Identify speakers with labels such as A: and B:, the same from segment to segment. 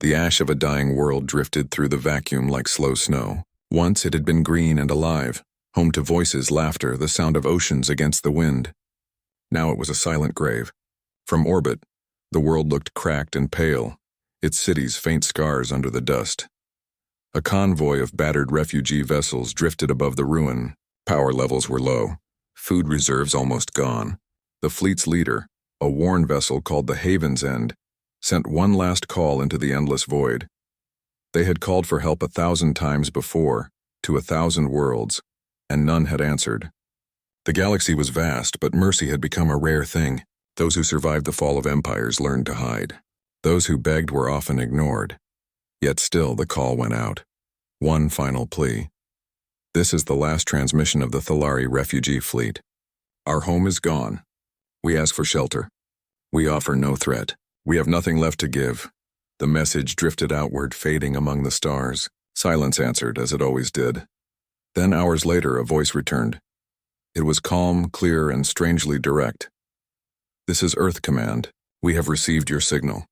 A: The ash of a dying world drifted through the vacuum like slow snow. Once it had been green and alive, home to voices, laughter, the sound of oceans against the wind. Now it was a silent grave. From orbit, the world looked cracked and pale, its cities faint scars under the dust. A convoy of battered refugee vessels drifted above the ruin. Power levels were low, food reserves almost gone. The fleet's leader, a worn vessel called the Haven's End, sent one last call into the endless void. They had called for help 1,000 times before, to 1,000 worlds, and none had answered. The galaxy was vast, but mercy had become a rare thing. Those who survived the fall of empires learned to hide. Those who begged were often ignored. Yet still the call went out. One final plea. This is the last transmission of the Thalari refugee fleet. Our home is gone. We ask for shelter. We offer no threat. We have nothing left to give. The message drifted outward, fading among the stars. Silence answered, as it always did. Then hours later, a voice returned. It was calm, clear, and strangely direct. This is Earth Command. We have received your signal.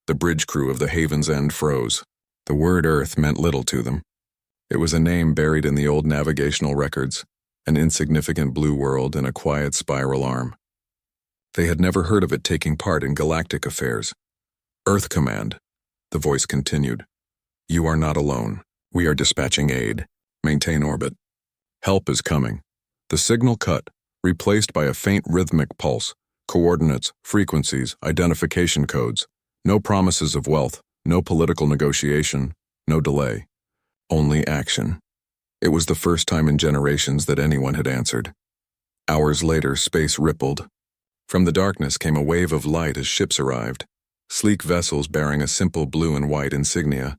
A: The bridge crew of the Haven's End froze. The word Earth meant little to them. It was a name buried in the old navigational records, an insignificant blue world in a quiet spiral arm. They had never heard of it taking part in galactic affairs. Earth Command, the voice continued. You are not alone. We are dispatching aid. Maintain orbit. Help is coming. The signal cut, replaced by a faint rhythmic pulse, coordinates, frequencies, identification codes. No promises of wealth, no political negotiation, no delay. Only action. It was the first time in generations that anyone had answered. Hours later, space rippled. From the darkness came a wave of light as ships arrived, sleek vessels bearing a simple blue and white insignia.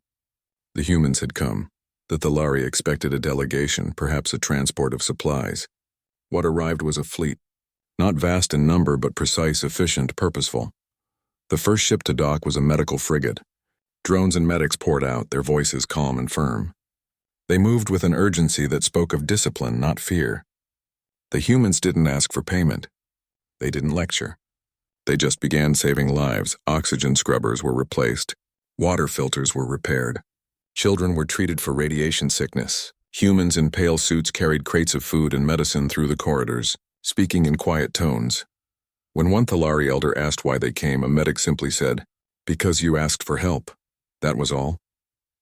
A: The humans had come. The Thalari expected a delegation, perhaps a transport of supplies. What arrived was a fleet. Not vast in number, but precise, efficient, purposeful. The first ship to dock was a medical frigate. Drones and medics poured out, their voices calm and firm. They moved with an urgency that spoke of discipline, not fear. The humans didn't ask for payment. They didn't lecture. They just began saving lives. Oxygen scrubbers were replaced. Water filters were repaired. Children were treated for radiation sickness. Humans in pale suits carried crates of food and medicine through the corridors, speaking in quiet tones. When one Thalari elder asked why they came, a medic simply said, "Because you asked for help." That was all.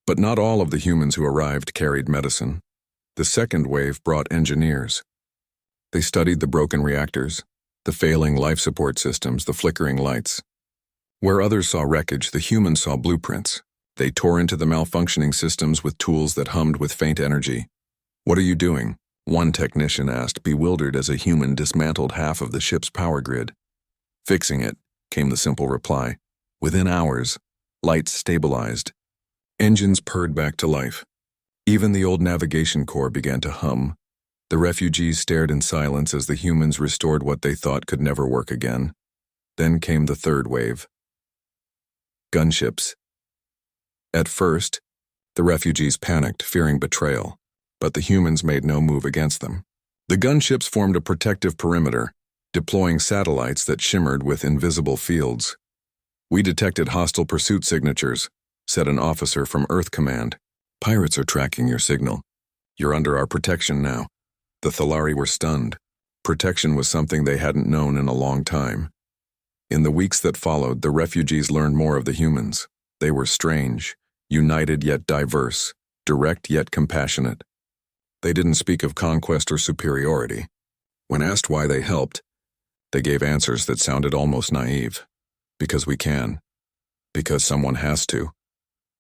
A: But not all of the humans who arrived carried medicine. The second wave brought engineers. They studied the broken reactors, the failing life support systems, the flickering lights. Where others saw wreckage, the humans saw blueprints. They tore into the malfunctioning systems with tools that hummed with faint energy. "What are you doing?" one technician asked, bewildered as a human dismantled half of the ship's power grid. "Fixing it," came the simple reply. Within hours, lights stabilized. Engines purred back to life. Even the old navigation core began to hum. The refugees stared in silence as the humans restored what they thought could never work again. Then came the third wave. Gunships. At first, the refugees panicked, fearing betrayal, but the humans made no move against them. The gunships formed a protective perimeter, deploying satellites that shimmered with invisible fields. "We detected hostile pursuit signatures," said an officer from Earth Command. "Pirates are tracking your signal. You're under our protection now." The Thalari were stunned. Protection was something they hadn't known in a long time. In the weeks that followed, the refugees learned more of the humans. They were strange, united yet diverse, direct yet compassionate. They didn't speak of conquest or superiority. When asked why they helped, they gave answers that sounded almost naive. Because we can. Because someone has to.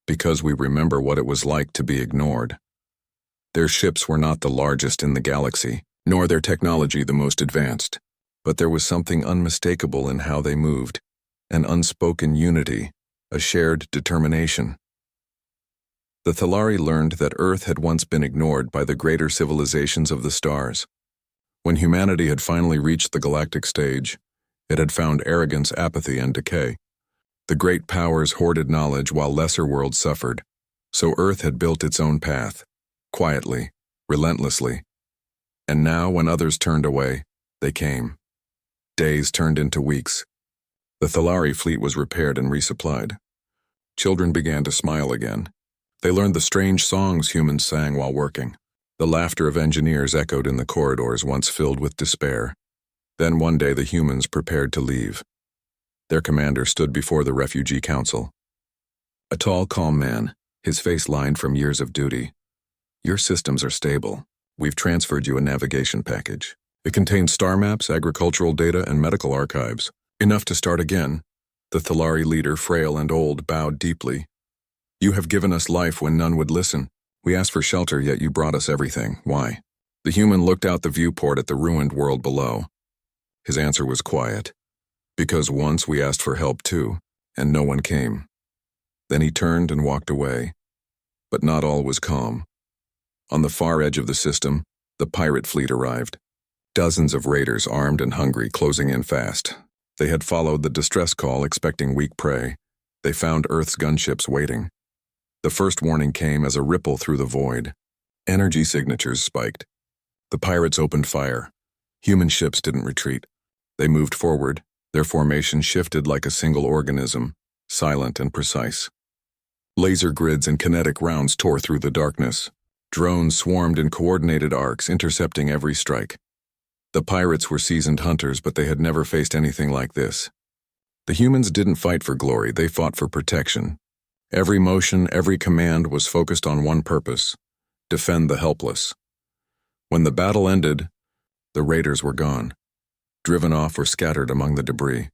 A: Because we remember what it was like to be ignored. Their ships were not the largest in the galaxy, nor their technology the most advanced. But there was something unmistakable in how they moved, an unspoken unity, a shared determination. The Thalari learned that Earth had once been ignored by the greater civilizations of the stars. When humanity had finally reached the galactic stage, it had found arrogance, apathy, and decay. The great powers hoarded knowledge while lesser worlds suffered, so Earth had built its own path, quietly, relentlessly. And now, when others turned away, they came. Days turned into weeks. The Thalari fleet was repaired and resupplied. Children began to smile again. They learned the strange songs humans sang while working. The laughter of engineers echoed in the corridors once filled with despair. Then one day the humans prepared to leave. Their commander stood before the refugee council. A tall, calm man, his face lined from years of duty. Your systems are stable. We've transferred you a navigation package. It contains star maps, agricultural data, and medical archives. Enough to start again. The Thalari leader, frail and old, bowed deeply. You have given us life when none would listen. We asked for shelter, yet you brought us everything. Why? The human looked out the viewport at the ruined world below. His answer was quiet. Because once we asked for help too, and no one came. Then he turned and walked away. But not all was calm. On the far edge of the system, the pirate fleet arrived. Dozens of raiders, armed and hungry, closing in fast. They had followed the distress call, expecting weak prey. They found Earth's gunships waiting. The first warning came as a ripple through the void. Energy signatures spiked. The pirates opened fire. Human ships didn't retreat. They moved forward. Their formation shifted like a single organism, silent and precise. Laser grids and kinetic rounds tore through the darkness. Drones swarmed in coordinated arcs, intercepting every strike. The pirates were seasoned hunters, but they had never faced anything like this. The humans didn't fight for glory, they fought for protection. Every motion, every command was focused on one purpose: defend the helpless. When the battle ended, the raiders were gone, driven off or scattered among the debris.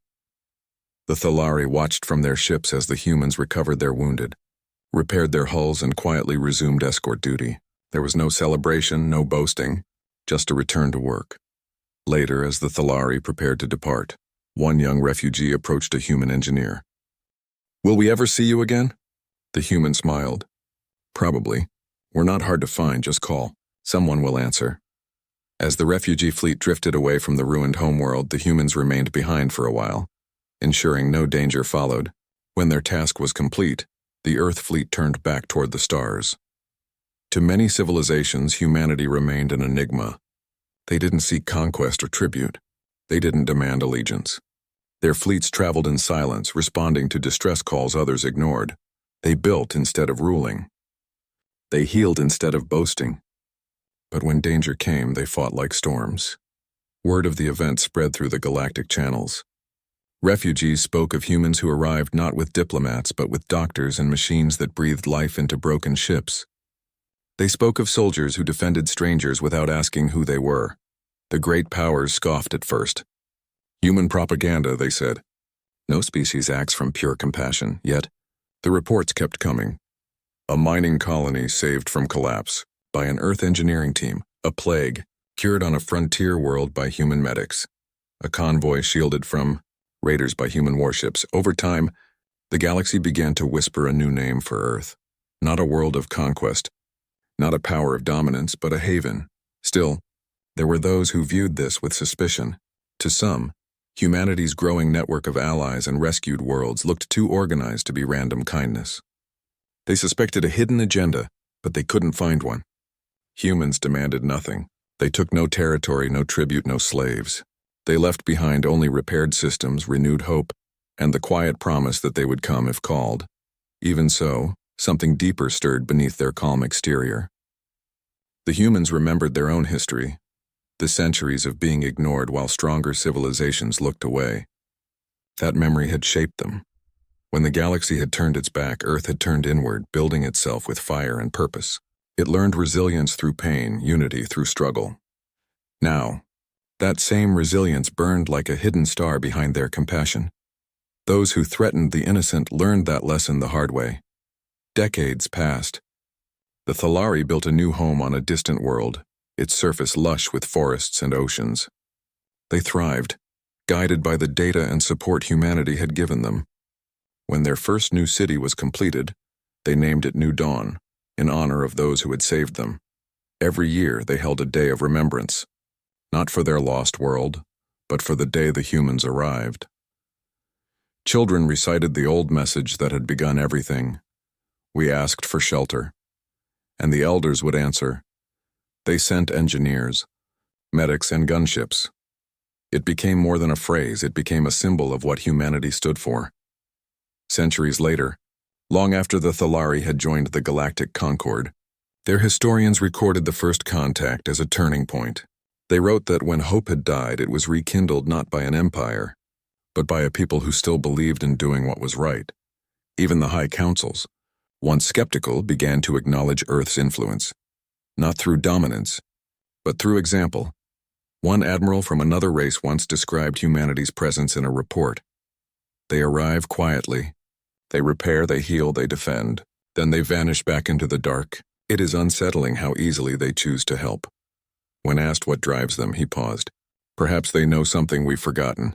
A: The Thalari watched from their ships as the humans recovered their wounded, repaired their hulls, and quietly resumed escort duty. There was no celebration, no boasting, just a return to work. Later, as the Thalari prepared to depart, one young refugee approached a human engineer. Will we ever see you again? The human smiled. Probably. We're not hard to find, just call. Someone will answer. As the refugee fleet drifted away from the ruined homeworld, the humans remained behind for a while, ensuring no danger followed. When their task was complete, the Earth fleet turned back toward the stars. To many civilizations, humanity remained an enigma. They didn't seek conquest or tribute. They didn't demand allegiance. Their fleets traveled in silence, responding to distress calls others ignored. They built instead of ruling. They healed instead of boasting. But when danger came, they fought like storms. Word of the event spread through the galactic channels. Refugees spoke of humans who arrived not with diplomats but with doctors and machines that breathed life into broken ships. They spoke of soldiers who defended strangers without asking who they were. The great powers scoffed at first. Human propaganda, they said. No species acts from pure compassion, yet the reports kept coming. A mining colony saved from collapse by an Earth engineering team, a plague cured on a frontier world by human medics, a convoy shielded from raiders by human warships. Over time, the galaxy began to whisper a new name for Earth. Not a world of conquest, not a power of dominance, but a haven. Still, there were those who viewed this with suspicion. To some, humanity's growing network of allies and rescued worlds looked too organized to be random kindness. They suspected a hidden agenda, but they couldn't find one. Humans demanded nothing. They took no territory, no tribute, no slaves. They left behind only repaired systems, renewed hope, and the quiet promise that they would come if called. Even so, something deeper stirred beneath their calm exterior. The humans remembered their own history, the centuries of being ignored while stronger civilizations looked away. That memory had shaped them. When the galaxy had turned its back, Earth had turned inward, building itself with fire and purpose. It learned resilience through pain, unity through struggle. Now, that same resilience burned like a hidden star behind their compassion. Those who threatened the innocent learned that lesson the hard way. Decades passed. The Thalari built a new home on a distant world, its surface lush with forests and oceans. They thrived, guided by the data and support humanity had given them. When their first new city was completed, they named it New Dawn, in honor of those who had saved them. Every year they held a day of remembrance, not for their lost world, but for the day the humans arrived. Children recited the old message that had begun everything. We asked for shelter. And the elders would answer. They sent engineers, medics, and gunships. It became more than a phrase, it became a symbol of what humanity stood for. Centuries later, Long after the Thalari had joined the Galactic Concord, their historians recorded the first contact as a turning point. They wrote that when hope had died, it was rekindled not by an empire, but by a people who still believed in doing what was right. Even the high councils, once skeptical, began to acknowledge Earth's influence, not through dominance, but through example. One admiral from another race once described humanity's presence in a report. They arrive quietly. They repair, they heal, they defend. Then they vanish back into the dark. It is unsettling how easily they choose to help. When asked what drives them, he paused. Perhaps they know something we've forgotten.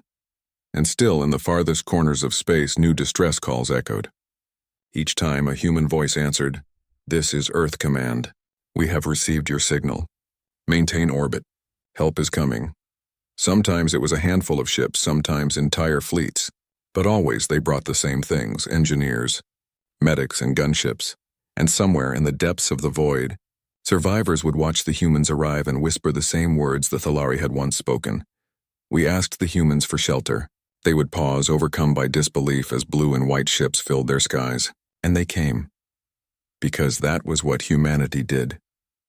A: And still, in the farthest corners of space, new distress calls echoed. Each time, a human voice answered, "This is Earth Command. We have received your signal. Maintain orbit. Help is coming." Sometimes it was a handful of ships, sometimes entire fleets. But always they brought the same things: engineers, medics, and gunships. And somewhere in the depths of the void, survivors would watch the humans arrive and whisper the same words the Thalari had once spoken. We asked the humans for shelter. They would pause, overcome by disbelief as blue and white ships filled their skies. And they came. Because that was what humanity did.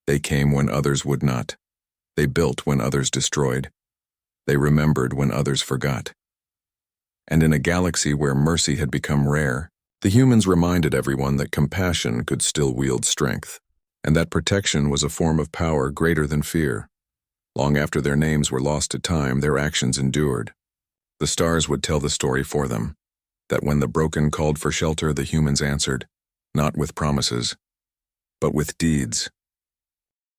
A: They came when others would not. They built when others destroyed. They remembered when others forgot. And in a galaxy where mercy had become rare, the humans reminded everyone that compassion could still wield strength, and that protection was a form of power greater than fear. Long after their names were lost to time, their actions endured. The stars would tell the story for them, that when the broken called for shelter, the humans answered, not with promises, but with deeds.